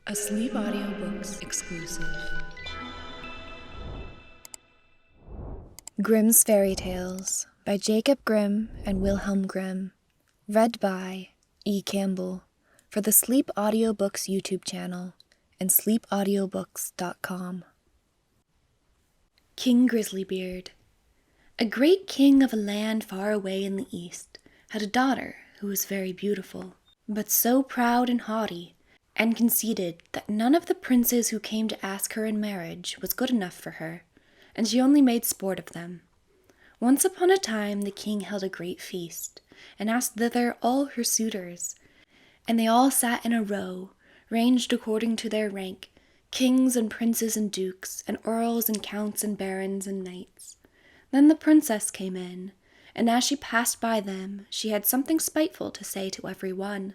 A Sleep Audiobooks exclusive. Grimm's Fairy Tales by Jacob Grimm and Wilhelm Grimm. Read by E. Campbell for the Sleep Audiobooks YouTube channel and sleepaudiobooks.com. King Grizzlybeard. A great king of a land far away in the east had a daughter who was very beautiful, but so proud and haughty and conceited that none of the princes who came to ask her in marriage was good enough for her, and she only made sport of them. Once upon a time the king held a great feast, and asked thither all her suitors, and they all sat in a row, ranged according to their rank, kings and princes and dukes, and earls and counts and barons and knights. Then the princess came in, and as she passed by them, she had something spiteful to say to every one.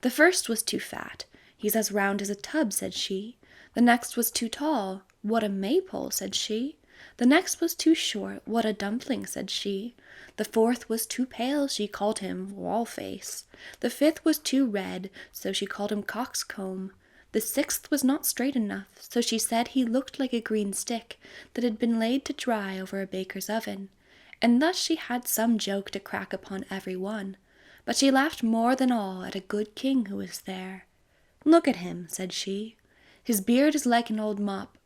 The first was too fat. "He's as round as a tub," said she. The next was too tall. "What a maypole," said she. The next was too short. "What a dumpling," said she. The fourth was too pale. She called him Wall-face. The fifth was too red, so she called him Coxcomb. The sixth was not straight enough, so she said he looked like a green stick that had been laid to dry over a baker's oven. And thus she had some joke to crack upon every one. But she laughed more than all at a good king who was there. "Look at him," said she. "His beard is like an old mop.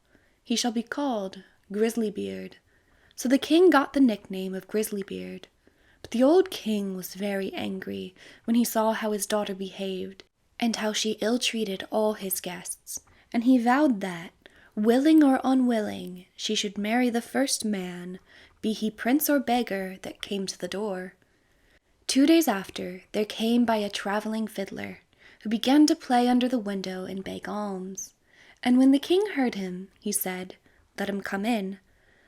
He shall be called Grizzlybeard." So the king got the nickname of Grizzlybeard. But the old king was very angry when he saw how his daughter behaved, and how she ill-treated all his guests, and he vowed that, willing or unwilling, she should marry the first man, be he prince or beggar, that came to the door. 2 days after, there came by a travelling fiddler, who began to play under the window and beg alms. And when the king heard him, he said, "Let him come in."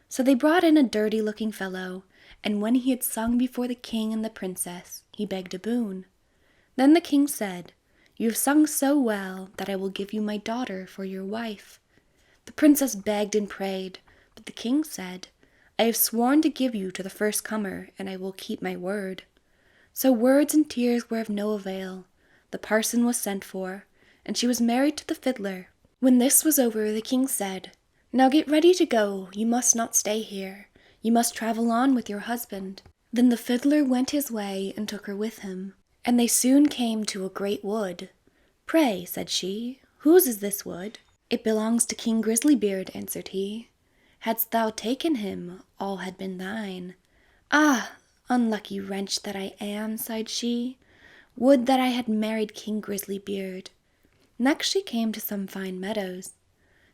So they brought in a dirty-looking fellow, and when he had sung before the king and the princess, he begged a boon. Then the king said, "You have sung so well that I will give you my daughter for your wife." The princess begged and prayed, but the king said, "I have sworn to give you to the first comer, and I will keep my word." So words and tears were of no avail. The parson was sent for, and she was married to the fiddler. When this was over, the king said, "Now get ready to go. You must not stay here. You must travel on with your husband." Then the fiddler went his way and took her with him, and they soon came to a great wood. "Pray," said she, "whose is this wood?" "It belongs to King Grizzlybeard," answered he. "Hadst thou taken him, all had been thine." "Ah, unlucky wretch that I am," sighed she. "Would that I had married King Grizzlybeard." Next she came to some fine meadows.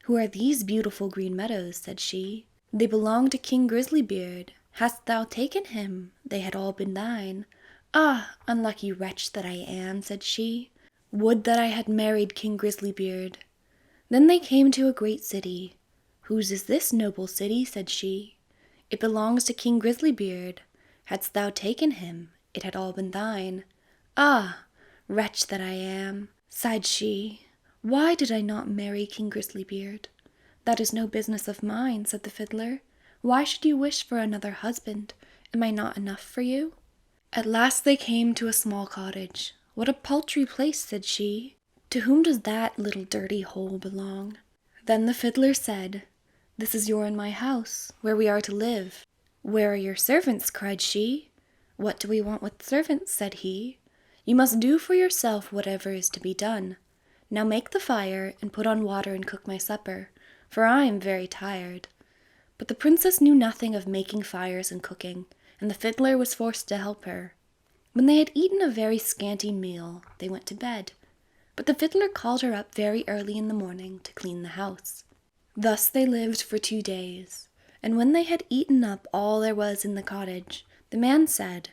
"Who are these beautiful green meadows?" said she. "They belong to King Grizzlybeard. Hadst thou taken him, they had all been thine." "Ah, unlucky wretch that I am," said she. "Would that I had married King Grizzlybeard." Then they came to a great city. "Whose is this noble city?" said she. "It belongs to King Grizzlybeard. Hadst thou taken him, it had all been thine." "Ah, wretch that I am," sighed she. "Why did I not marry King Grizzlybeard?" "That is no business of mine," said the fiddler. "Why should you wish for another husband? Am I not enough for you?" At last they came to a small cottage. "What a paltry place," said she. "To whom does that little dirty hole belong?" Then the fiddler said, "This is your and my house, where we are to live." "Where are your servants?" cried she. "What do we want with servants?" said he. "You must do for yourself whatever is to be done. Now make the fire, and put on water and cook my supper, for I am very tired." But the princess knew nothing of making fires and cooking, and the fiddler was forced to help her. When they had eaten a very scanty meal, they went to bed. But the fiddler called her up very early in the morning to clean the house. Thus they lived for 2 days, and when they had eaten up all there was in the cottage, the man said,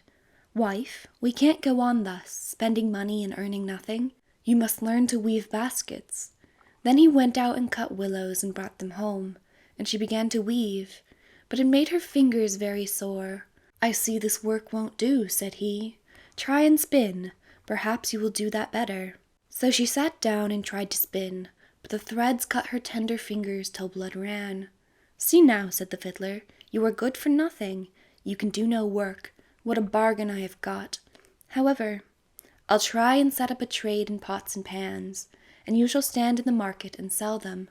"Wife, we can't go on thus, spending money and earning nothing. You must learn to weave baskets." Then he went out and cut willows and brought them home, and she began to weave, but it made her fingers very sore. "I see this work won't do," said he. "Try and spin. Perhaps you will do that better." So she sat down and tried to spin, but the threads cut her tender fingers till blood ran. "See now," said the fiddler, "you are good for nothing. You can do no work. What a bargain I have got! However, I'll try and set up a trade in pots and pans, and you shall stand in the market and sell them."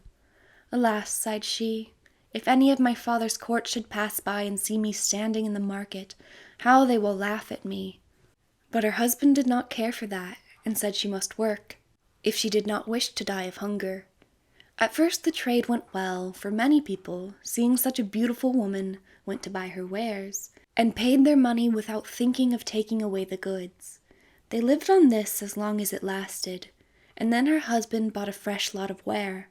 "Alas," sighed she, "if any of my father's court should pass by and see me standing in the market, how they will laugh at me." But her husband did not care for that, and said she must work, if she did not wish to die of hunger. At first the trade went well, for many people, seeing such a beautiful woman, went to buy her wares, and paid their money without thinking of taking away the goods. They lived on this as long as it lasted, and then her husband bought a fresh lot of ware,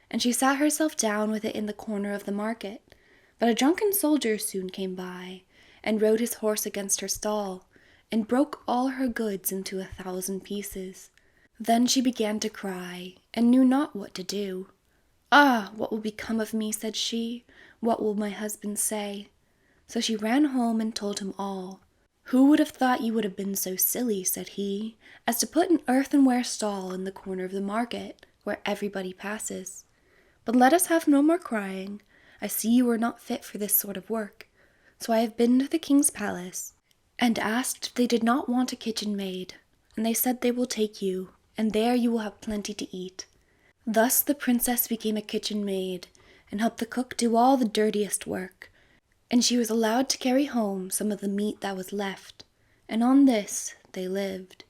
and she sat herself down with it in the corner of the market. But a drunken soldier soon came by, and rode his horse against her stall, and broke all her goods into 1,000 pieces. Then she began to cry, and knew not what to do. "Ah, what will become of me?" said she. "What will my husband say?" So she ran home and told him all. "Who would have thought you would have been so silly," said he, "as to put an earthenware stall in the corner of the market, where everybody passes? But let us have no more crying. I see you are not fit for this sort of work. So I have been to the king's palace, and asked if they did not want a kitchen maid, and they said they will take you, and there you will have plenty to eat." Thus the princess became a kitchen maid, and helped the cook do all the dirtiest work, and she was allowed to carry home some of the meat that was left, and on this they lived.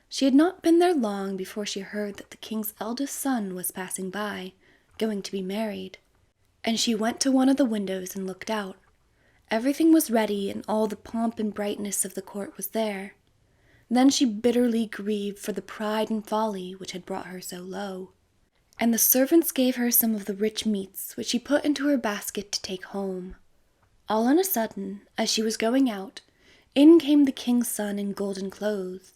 She had not been there long before she heard that the king's eldest son was passing by, going to be married, and she went to one of the windows and looked out. Everything was ready, and all the pomp and brightness of the court was there. Then she bitterly grieved for the pride and folly which had brought her so low. And the servants gave her some of the rich meats, which she put into her basket to take home. All on a sudden, as she was going out, in came the king's son in golden clothes,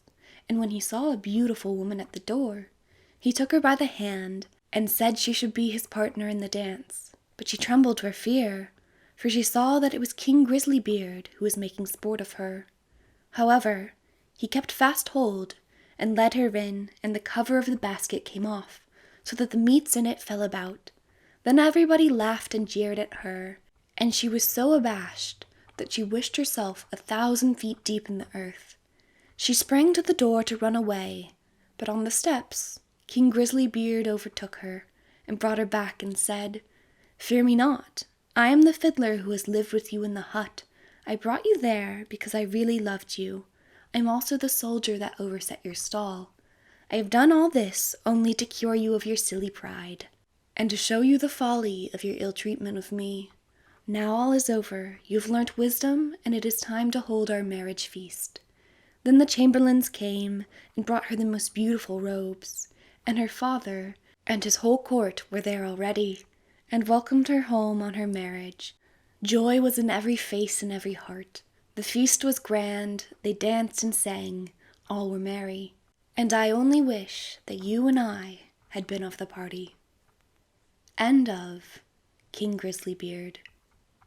and when he saw a beautiful woman at the door, he took her by the hand, and said she should be his partner in the dance. But she trembled for fear, for she saw that it was King Grisly who was making sport of her. However, he kept fast hold, and led her in, and the cover of the basket came off, so that the meats in it fell about. Then everybody laughed and jeered at her, and she was so abashed that she wished herself 1,000 feet deep in the earth. She sprang to the door to run away, but on the steps King Grisly overtook her, and brought her back and said, "Fear me not. I am the fiddler who has lived with you in the hut. I brought you there because I really loved you. I am also the soldier that overset your stall. I have done all this only to cure you of your silly pride, and to show you the folly of your ill treatment of me. Now all is over, you have learnt wisdom, and it is time to hold our marriage feast." Then the chamberlains came and brought her the most beautiful robes, and her father and his whole court were there already, and welcomed her home on her marriage. Joy was in every face and every heart. The feast was grand, they danced and sang, all were merry, and I only wish that you and I had been of the party. End of King Grisly Beard.